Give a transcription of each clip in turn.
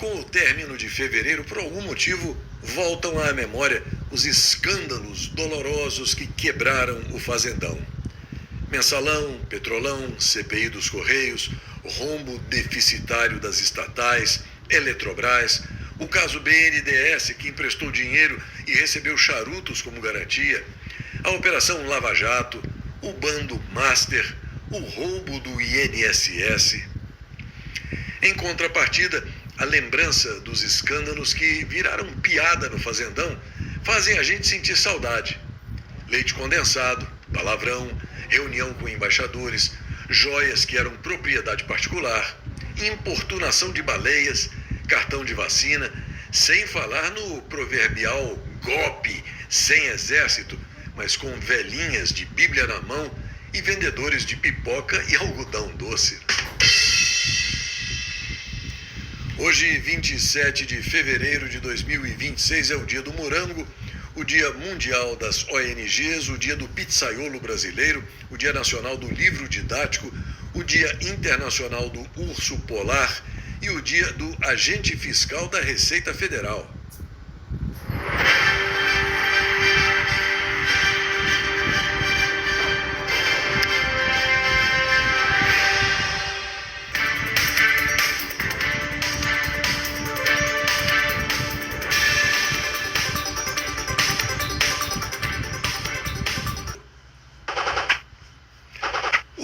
Com o término de fevereiro, por algum motivo, voltam à memória os escândalos dolorosos que quebraram o Fazendão. Mensalão, Petrolão, CPI dos Correios, rombo deficitário das estatais, Eletrobras, o caso BNDES, que emprestou dinheiro e recebeu charutos como garantia, a Operação Lava Jato, o bando Master, o roubo do INSS. Em contrapartida, a lembrança dos escândalos que viraram piada no Fazendão fazem a gente sentir saudade. Leite condensado, palavrão, reunião com embaixadores, joias que eram propriedade particular, importunação de baleias, cartão de vacina, sem falar no proverbial golpe sem exército, mas com velhinhas de Bíblia na mão e vendedores de pipoca e algodão doce. Hoje, 27 de fevereiro de 2026, é o dia do morango, o dia mundial das ONGs, o dia do pizzaiolo brasileiro, o dia nacional do livro didático, o dia internacional do urso polar e o dia do agente fiscal da Receita Federal.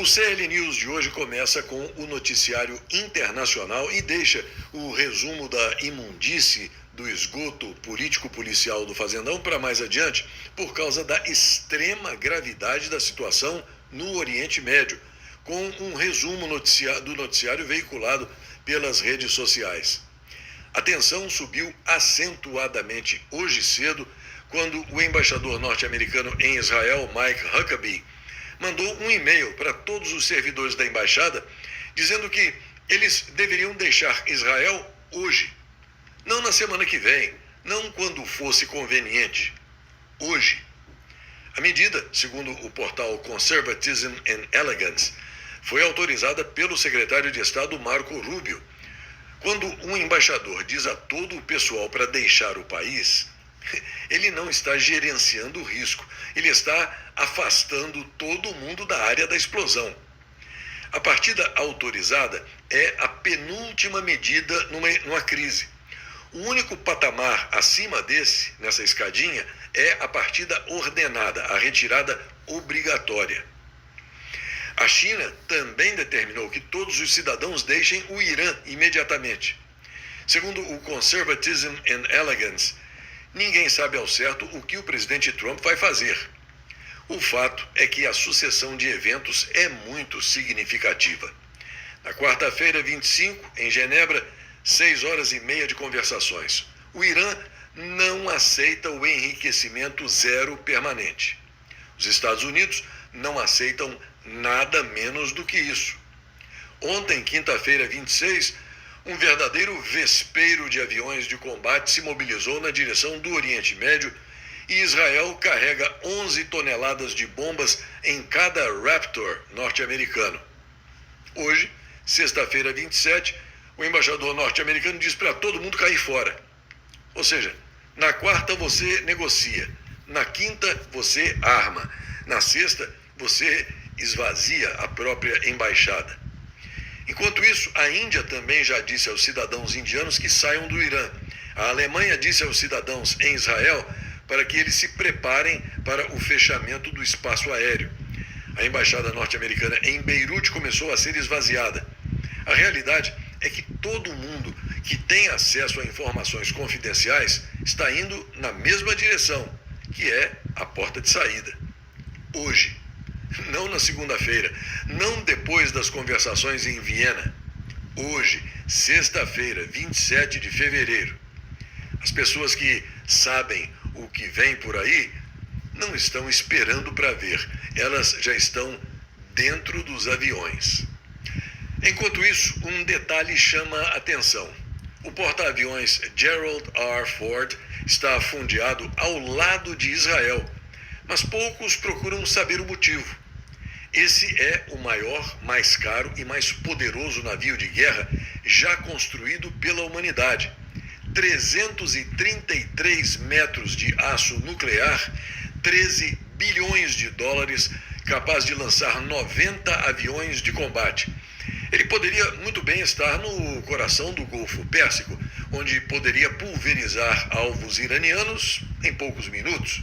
O CL News de hoje começa com o noticiário internacional e deixa o resumo da imundície do esgoto político-policial do Fazendão para mais adiante, por causa da extrema gravidade da situação no Oriente Médio, com um resumo do noticiário veiculado pelas redes sociais. A tensão subiu acentuadamente hoje cedo, quando o embaixador norte-americano em Israel, Mike Huckabee, mandou um e-mail para todos os servidores da embaixada dizendo que eles deveriam deixar Israel hoje, não na semana que vem, não quando fosse conveniente, hoje. A medida, segundo o portal Conservatism and Elegance, foi autorizada pelo secretário de Estado Marco Rubio. Quando um embaixador diz a todo o pessoal para deixar o país, ele não está gerenciando o risco, ele está afastando todo mundo da área da explosão. A partida autorizada é a penúltima medida numa crise. O único patamar acima nessa escadinha, é a partida ordenada, a retirada obrigatória. A China também determinou que todos os cidadãos deixem o Irã imediatamente. Segundo o Conservatism and Elegance, ninguém sabe ao certo o que o presidente Trump vai fazer. O fato é que a sucessão de eventos é muito significativa. Na quarta-feira, 25, em Genebra, 6h30 de conversações. O Irã não aceita o enriquecimento zero permanente. Os Estados Unidos não aceitam nada menos do que isso. Ontem, quinta-feira, 26, um verdadeiro vespeiro de aviões de combate se mobilizou na direção do Oriente Médio e Israel carrega 11 toneladas de bombas em cada Raptor norte-americano. Hoje, sexta-feira 27, o embaixador norte-americano diz para todo mundo cair fora. Ou seja, na quarta você negocia, na quinta você arma, na sexta você esvazia a própria embaixada. Enquanto isso, a Índia também já disse aos cidadãos indianos que saiam do Irã. A Alemanha disse aos cidadãos em Israel para que eles se preparem para o fechamento do espaço aéreo. A embaixada norte-americana em Beirute começou a ser esvaziada. A realidade é que todo mundo que tem acesso a informações confidenciais está indo na mesma direção, que é a porta de saída. Hoje, não na segunda-feira, não depois das conversações em Viena. Hoje, sexta-feira, 27 de fevereiro. As pessoas que sabem o que vem por aí não estão esperando para ver, elas já estão dentro dos aviões. Enquanto isso, um detalhe chama a atenção. O porta-aviões Gerald R. Ford está afundeado ao lado de Israel, mas poucos procuram saber o motivo. Esse é o maior, mais caro e mais poderoso navio de guerra já construído pela humanidade. 333 metros de aço nuclear, 13 bilhões de dólares, capaz de lançar 90 aviões de combate. Ele poderia muito bem estar no coração do Golfo Pérsico, onde poderia pulverizar alvos iranianos em poucos minutos.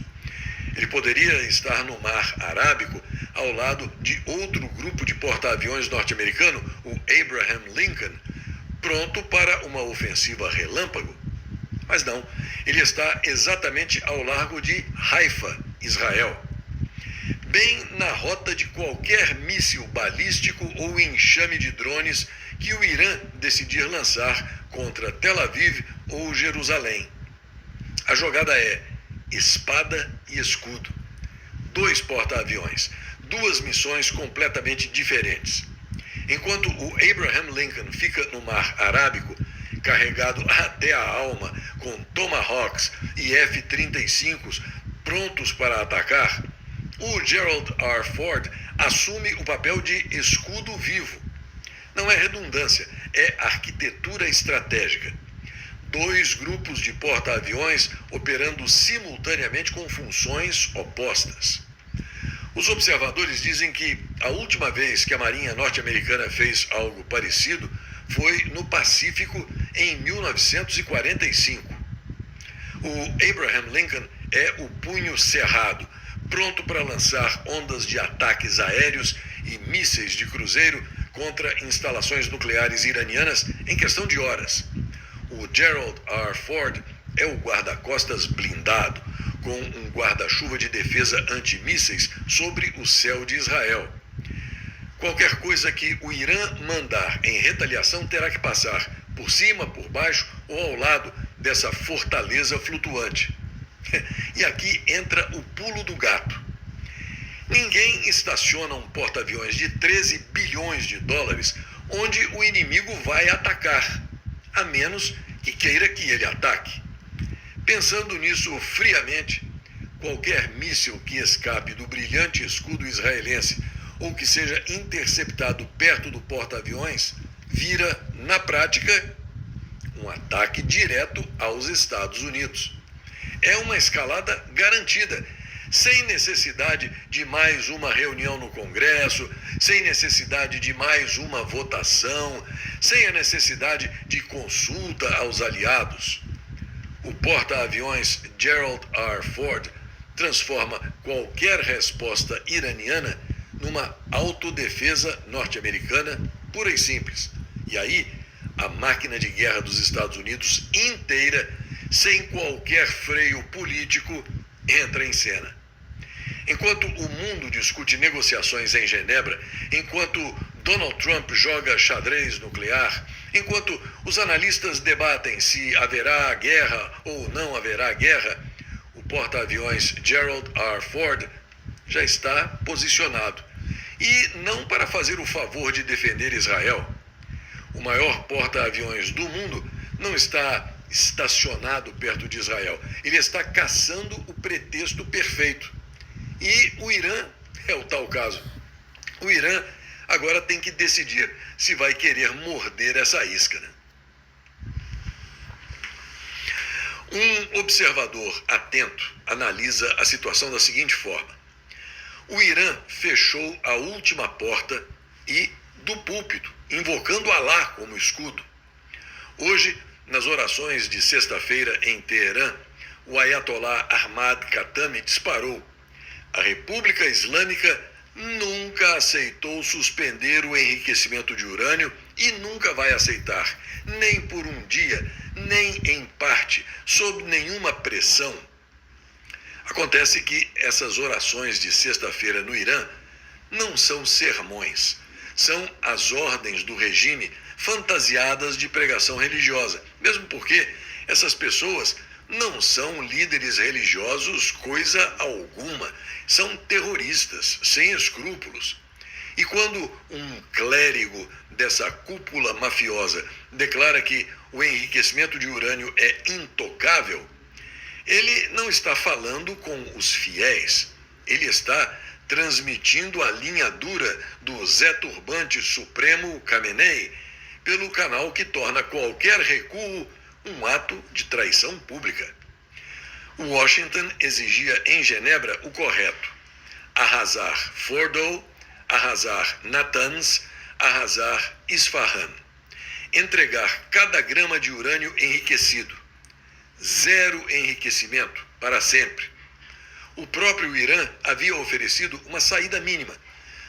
Ele poderia estar no Mar Arábico, ao lado de outro grupo de porta-aviões norte-americano, o Abraham Lincoln, pronto para uma ofensiva relâmpago. Mas não, ele está exatamente ao largo de Haifa, Israel, bem na rota de qualquer míssil balístico ou enxame de drones que o Irã decidir lançar contra Tel Aviv ou Jerusalém. A jogada é espada e escudo. 2 porta-aviões, 2 missões completamente diferentes. Enquanto o Abraham Lincoln fica no Mar Arábico, carregado até a alma com Tomahawks e F-35s prontos para atacar, o Gerald R. Ford assume o papel de escudo vivo. Não é redundância, é arquitetura estratégica. 2 grupos de porta-aviões operando simultaneamente com funções opostas. Os observadores dizem que a última vez que a Marinha norte-americana fez algo parecido foi no Pacífico em 1945. O Abraham Lincoln é o punho cerrado, pronto para lançar ondas de ataques aéreos e mísseis de cruzeiro contra instalações nucleares iranianas em questão de horas. O Gerald R. Ford é o guarda-costas blindado, com um guarda-chuva de defesa antimísseis sobre o céu de Israel. Qualquer coisa que o Irã mandar em retaliação terá que passar por cima, por baixo ou ao lado dessa fortaleza flutuante. E aqui entra o pulo do gato. Ninguém estaciona um porta-aviões de 13 bilhões de dólares onde o inimigo vai atacar, a menos que queira que ele ataque. Pensando nisso friamente, qualquer míssil que escape do brilhante escudo israelense ou que seja interceptado perto do porta-aviões vira, na prática, um ataque direto aos Estados Unidos. É uma escalada garantida, sem necessidade de mais uma reunião no Congresso, sem necessidade de mais uma votação, sem a necessidade de consulta aos aliados. O porta-aviões Gerald R. Ford transforma qualquer resposta iraniana numa autodefesa norte-americana pura e simples. E aí, a máquina de guerra dos Estados Unidos inteira, sem qualquer freio político, entra em cena. Enquanto o mundo discute negociações em Genebra, enquanto Donald Trump joga xadrez nuclear, enquanto os analistas debatem se haverá guerra ou não haverá guerra, o porta-aviões Gerald R. Ford já está posicionado. E não para fazer o favor de defender Israel. O maior porta-aviões do mundo não está estacionado perto de Israel. Ele está caçando o pretexto perfeito. E o Irã é o tal caso. O Irã agora tem que decidir se vai querer morder essa isca, né? Um observador atento analisa a situação da seguinte forma: o Irã fechou a última porta e, do púlpito, invocando Alá como escudo. Hoje, nas orações de sexta-feira em Teherã, o Ayatollah Ahmad Khatami disparou: a República Islâmica nunca aceitou suspender o enriquecimento de urânio e nunca vai aceitar, nem por um dia, nem em parte, sob nenhuma pressão. Acontece que essas orações de sexta-feira no Irã não são sermões, são as ordens do regime fantasiadas de pregação religiosa, mesmo porque essas pessoas não são líderes religiosos coisa alguma, são terroristas, sem escrúpulos. E quando um clérigo dessa cúpula mafiosa declara que o enriquecimento de urânio é intocável, ele não está falando com os fiéis, ele está transmitindo a linha dura do Zé Turbante Supremo Khamenei pelo canal que torna qualquer recuo um ato de traição pública. Washington exigia em Genebra o correto: arrasar Fordow, arrasar Natanz, arrasar Isfahan. Entregar cada grama de urânio enriquecido. Zero enriquecimento, para sempre. O próprio Irã havia oferecido uma saída mínima.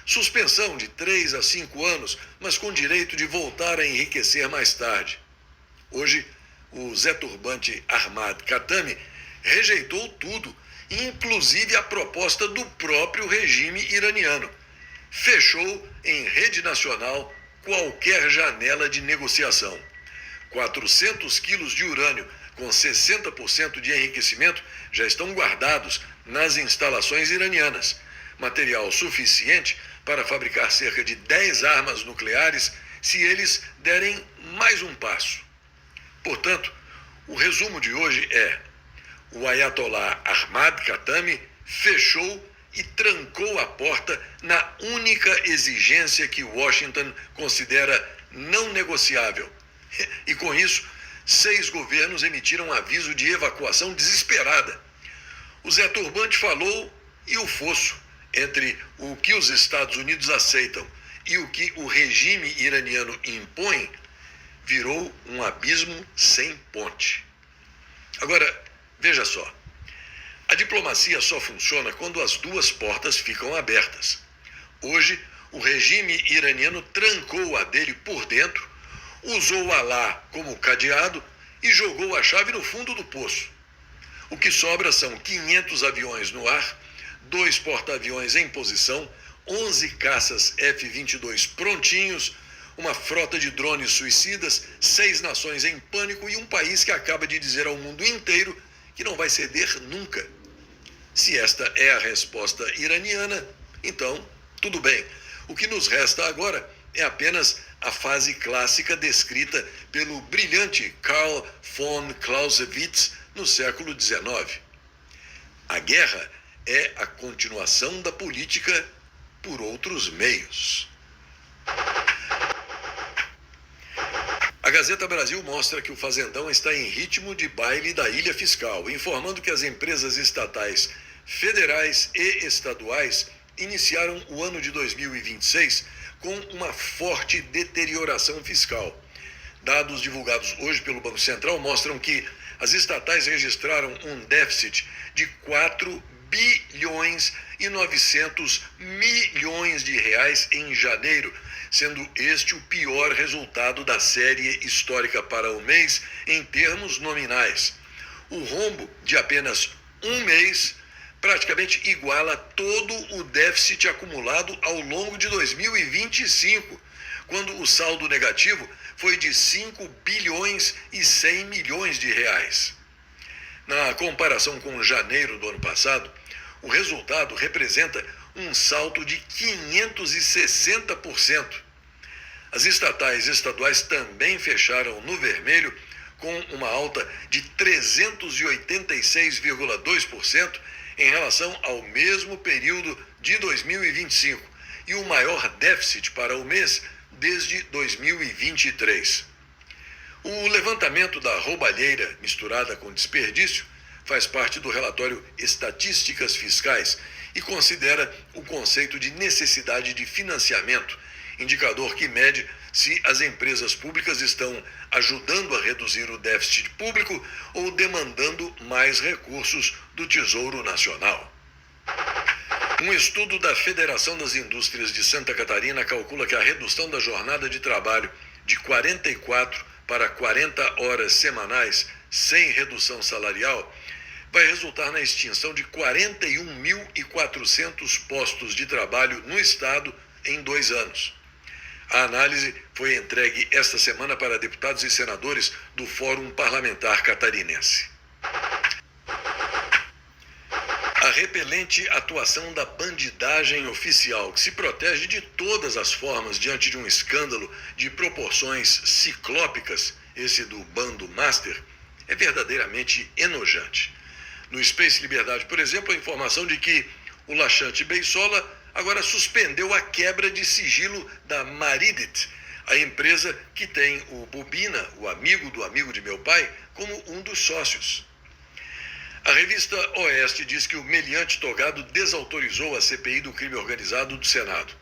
Suspensão de 3 a 5 anos, mas com direito de voltar a enriquecer mais tarde. Hoje, o Zé Turbante Ahmad Khatami rejeitou tudo, inclusive a proposta do próprio regime iraniano. Fechou em rede nacional qualquer janela de negociação. 400 quilos de urânio com 60% de enriquecimento já estão guardados nas instalações iranianas. Material suficiente para fabricar cerca de 10 armas nucleares se eles derem mais um passo. Portanto, o resumo de hoje é: o Ayatollah Ahmad Khatami fechou e trancou a porta na única exigência que Washington considera não negociável. E com isso, 6 governos emitiram aviso de evacuação desesperada. O Zé Turbante falou e o fosso entre o que os Estados Unidos aceitam e o que o regime iraniano impõe virou um abismo sem ponte. Agora, veja só. A diplomacia só funciona quando as duas portas ficam abertas. Hoje, o regime iraniano trancou a dele por dentro, usou Alá como cadeado e jogou a chave no fundo do poço. O que sobra são 500 aviões no ar, 2 porta-aviões em posição, 11 caças F-22 prontinhos, uma frota de drones suicidas, 6 nações em pânico e um país que acaba de dizer ao mundo inteiro que não vai ceder nunca. Se esta é a resposta iraniana, então, tudo bem. O que nos resta agora é apenas a fase clássica descrita pelo brilhante Karl von Clausewitz no século XIX. A guerra é a continuação da política por outros meios. A Gazeta Brasil mostra que o Fazendão está em ritmo de baile da ilha fiscal, informando que as empresas estatais, federais e estaduais iniciaram o ano de 2026 com uma forte deterioração fiscal. Dados divulgados hoje pelo Banco Central mostram que as estatais registraram um déficit de 4 bilhões e 900 milhões de reais em janeiro, sendo este o pior resultado da série histórica para o mês em termos nominais. O rombo de apenas um mês praticamente iguala todo o déficit acumulado ao longo de 2025, quando o saldo negativo foi de 5 bilhões e 100 milhões de reais. Na comparação com janeiro do ano passado, o resultado representa um salto de 560%. As estatais e estaduais também fecharam no vermelho, com uma alta de 386,2% em relação ao mesmo período de 2025 e o maior déficit para o mês desde 2023. O levantamento da roubalheira misturada com desperdício faz parte do relatório Estatísticas Fiscais e considera o conceito de necessidade de financiamento, indicador que mede se as empresas públicas estão ajudando a reduzir o déficit público ou demandando mais recursos do Tesouro Nacional. Um estudo da Federação das Indústrias de Santa Catarina calcula que a redução da jornada de trabalho de 44 para 40 horas semanais, sem redução salarial, vai resultar na extinção de 41.400 postos de trabalho no Estado em 2 anos. A análise foi entregue esta semana para deputados e senadores do Fórum Parlamentar Catarinense. A repelente atuação da bandidagem oficial, que se protege de todas as formas diante de um escândalo de proporções ciclópicas, esse do bando master, é verdadeiramente enojante. No Space Liberdade, por exemplo, a informação de que O laxante Beissola agora suspendeu a quebra de sigilo da Maridit, a empresa que tem o Bobina, o amigo de meu pai, como um dos sócios. A revista Oeste diz que o meliante togado desautorizou a CPI do crime organizado do Senado.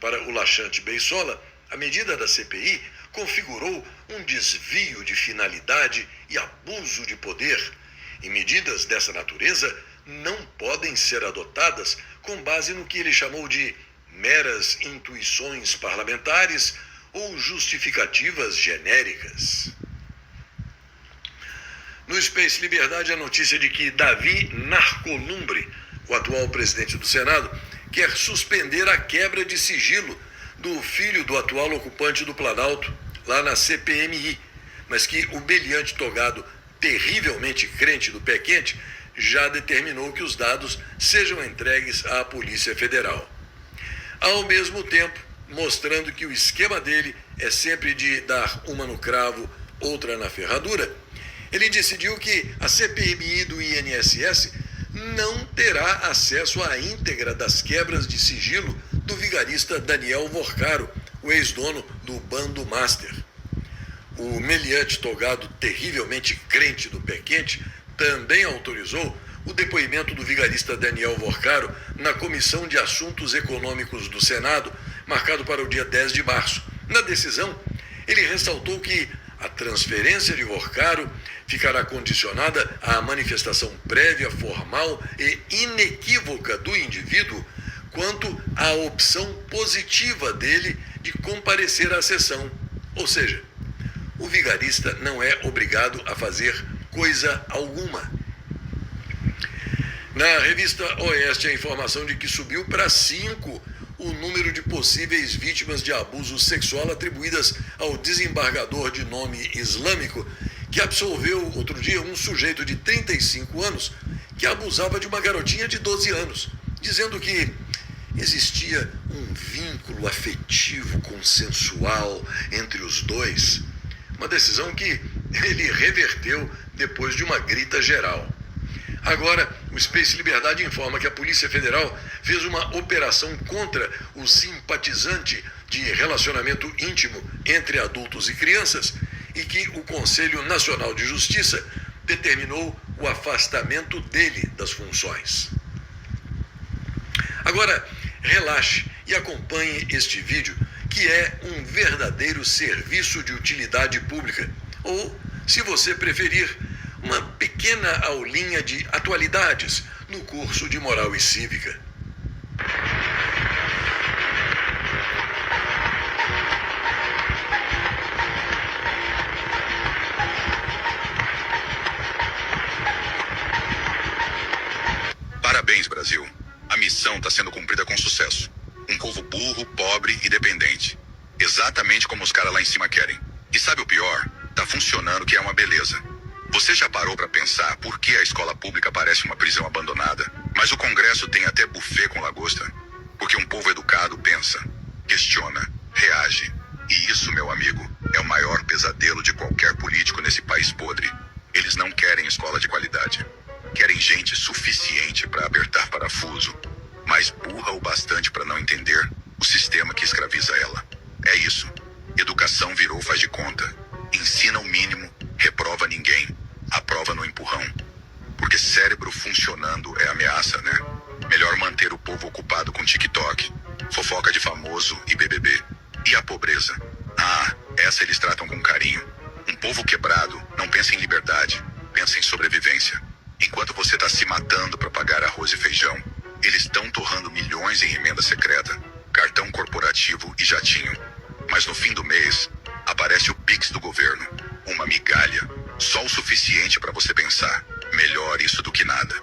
Para o laxante Beissola, a medida da CPI configurou um desvio de finalidade e abuso de poder. E medidas dessa natureza não podem ser adotadas com base no que ele chamou de meras intuições parlamentares ou justificativas genéricas. No Space Liberdade, a notícia de que Davi Narcolumbre, o atual presidente do Senado, quer suspender a quebra de sigilo do filho do atual ocupante do Planalto, lá na CPMI, mas que o meliante togado, terrivelmente crente do pé quente, já determinou que os dados sejam entregues à Polícia Federal. Ao mesmo tempo, mostrando que o esquema dele é sempre de dar uma no cravo, outra na ferradura, ele decidiu que a CPMI do INSS não terá acesso à íntegra das quebras de sigilo do vigarista Daniel Vorcaro, o ex-dono do Bando Master. O meliante togado terrivelmente crente do pé quente também autorizou o depoimento do vigarista Daniel Vorcaro na Comissão de Assuntos Econômicos do Senado, marcado para o dia 10 de março. Na decisão, ele ressaltou que a transferência de Vorcaro ficará condicionada à manifestação prévia, formal e inequívoca do indivíduo quanto à opção positiva dele de comparecer à sessão. Ou seja, o vigarista não é obrigado a fazer coisa alguma. Na revista Oeste, a informação de que subiu para 5 o número de possíveis vítimas de abuso sexual atribuídas ao desembargador de nome islâmico, que absolveu outro dia um sujeito de 35 anos que abusava de uma garotinha de 12 anos, dizendo que existia um vínculo afetivo consensual entre os dois. Uma decisão que ele reverteu depois de uma grita geral. Agora, o Space Liberdade informa que a Polícia Federal fez uma operação contra o simpatizante de relacionamento íntimo entre adultos e crianças e que o Conselho Nacional de Justiça determinou o afastamento dele das funções. Agora, relaxe e acompanhe este vídeo, que é um verdadeiro serviço de utilidade pública, ou, se você preferir, uma pequena aulinha de atualidades no curso de Moral e Cívica. Parabéns, Brasil. A missão está sendo cumprida com sucesso. Um povo burro, pobre e dependente. Exatamente como os caras lá em cima querem. E sabe o pior? Tá funcionando, que é uma beleza. Você já parou para pensar por que a escola pública parece uma prisão abandonada, mas o Congresso tem até buffet com lagosta? Porque um povo educado pensa, questiona, reage. E isso, meu amigo, é o maior pesadelo de qualquer político nesse país podre. Eles não querem escola de qualidade. Querem gente suficiente para apertar parafuso, mas burra o bastante para não entender o sistema que escraviza ela. É isso. Educação virou faz de conta. Ensina o mínimo, reprova ninguém. Aprova no empurrão. Porque cérebro funcionando é ameaça, né? Melhor manter o povo ocupado com TikTok, fofoca de famoso e BBB. E a pobreza? Ah, essa eles tratam com carinho. Um povo quebrado não pensa em liberdade, pensa em sobrevivência. Enquanto você tá se matando para pagar arroz e feijão, eles estão torrando milhões em emenda secreta, cartão corporativo e jatinho. Mas no fim do mês, aparece o Pix do governo. Uma migalha, só o suficiente para você pensar, melhor isso do que nada.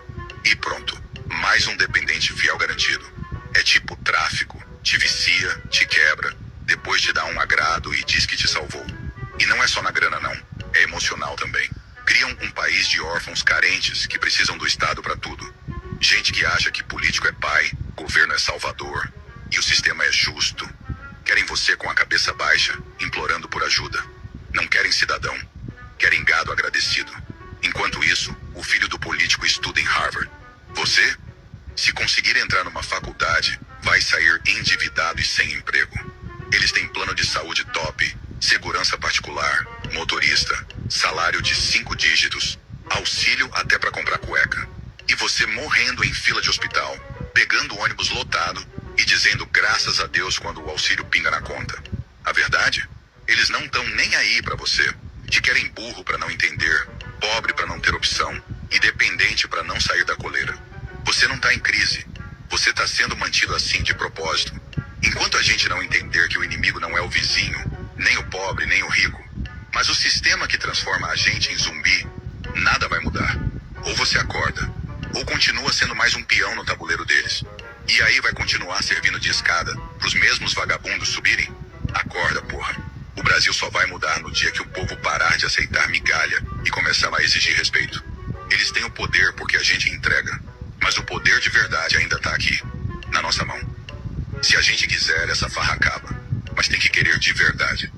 E pronto, mais um dependente fiel garantido. É tipo tráfico, te vicia, te quebra, depois te dá um agrado e diz que te salvou. E não é só na grana não, é emocional também. Criam um país de órfãos carentes que precisam do Estado para tudo. Gente que acha que político é pai, governo é salvador e o sistema é justo. Querem você com a cabeça baixa, implorando por ajuda. Não querem cidadão, querem gado agradecido. Enquanto isso, o filho do político estuda em Harvard. Você, se conseguir entrar numa você morrendo em fila de hospital, pegando ônibus lotado e dizendo graças a Deus quando o auxílio pinga na conta. A verdade? Eles não estão nem aí pra você. Te querem burro pra não entender, pobre pra não ter opção e dependente pra não sair da coleira. Você não tá em crise. Você tá sendo mantido assim de propósito. Enquanto a gente não entender que o inimigo não é o vizinho, nem o pobre, nem o rico, mas o sistema que transforma a gente em zumbi, nada vai mudar. Ou você acorda, ou continua sendo mais um peão no tabuleiro deles. E aí vai continuar servindo de escada pros mesmos vagabundos subirem? Acorda, porra. O Brasil só vai mudar no dia que o povo parar de aceitar migalha e começar a exigir respeito. Eles têm o poder porque a gente entrega, mas o poder de verdade ainda tá aqui, na nossa mão. Se a gente quiser, essa farra acaba, mas tem que querer de verdade.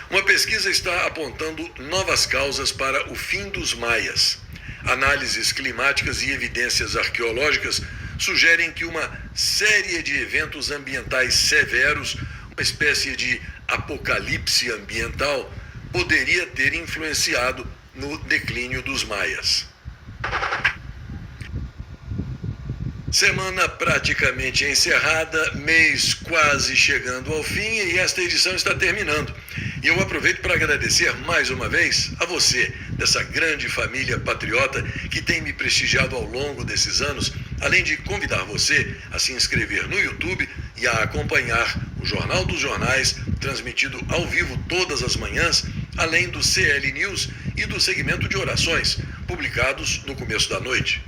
Uma pesquisa está apontando novas causas para o fim dos maias. Análises climáticas e evidências arqueológicas sugerem que uma série de eventos ambientais severos, uma espécie de apocalipse ambiental, poderia ter influenciado no declínio dos maias. Semana praticamente encerrada, mês quase chegando ao fim e esta edição está terminando. E eu aproveito para agradecer mais uma vez a você, dessa grande família patriota que tem me prestigiado ao longo desses anos, além de convidar você a se inscrever no YouTube e a acompanhar o Jornal dos Jornais, transmitido ao vivo todas as manhãs, além do CL News e do segmento de orações, publicados no começo da noite.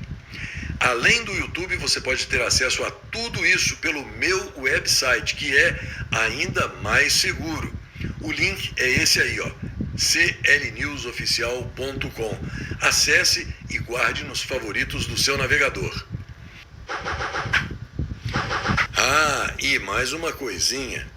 Além do YouTube, você pode ter acesso a tudo isso pelo meu website, que é ainda mais seguro. O link é esse aí, ó, clnewsoficial.com. Acesse e guarde nos favoritos do seu navegador. Ah, e mais uma coisinha.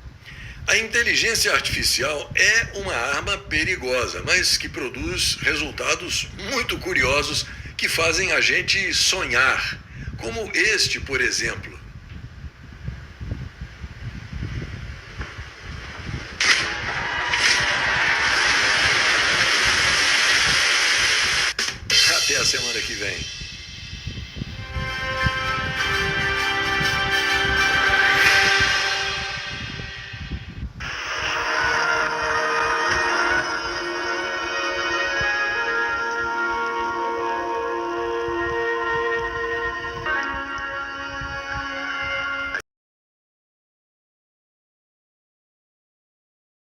A inteligência artificial é uma arma perigosa, mas que produz resultados muito curiosos que fazem a gente sonhar, como este, por exemplo. Até a semana que vem.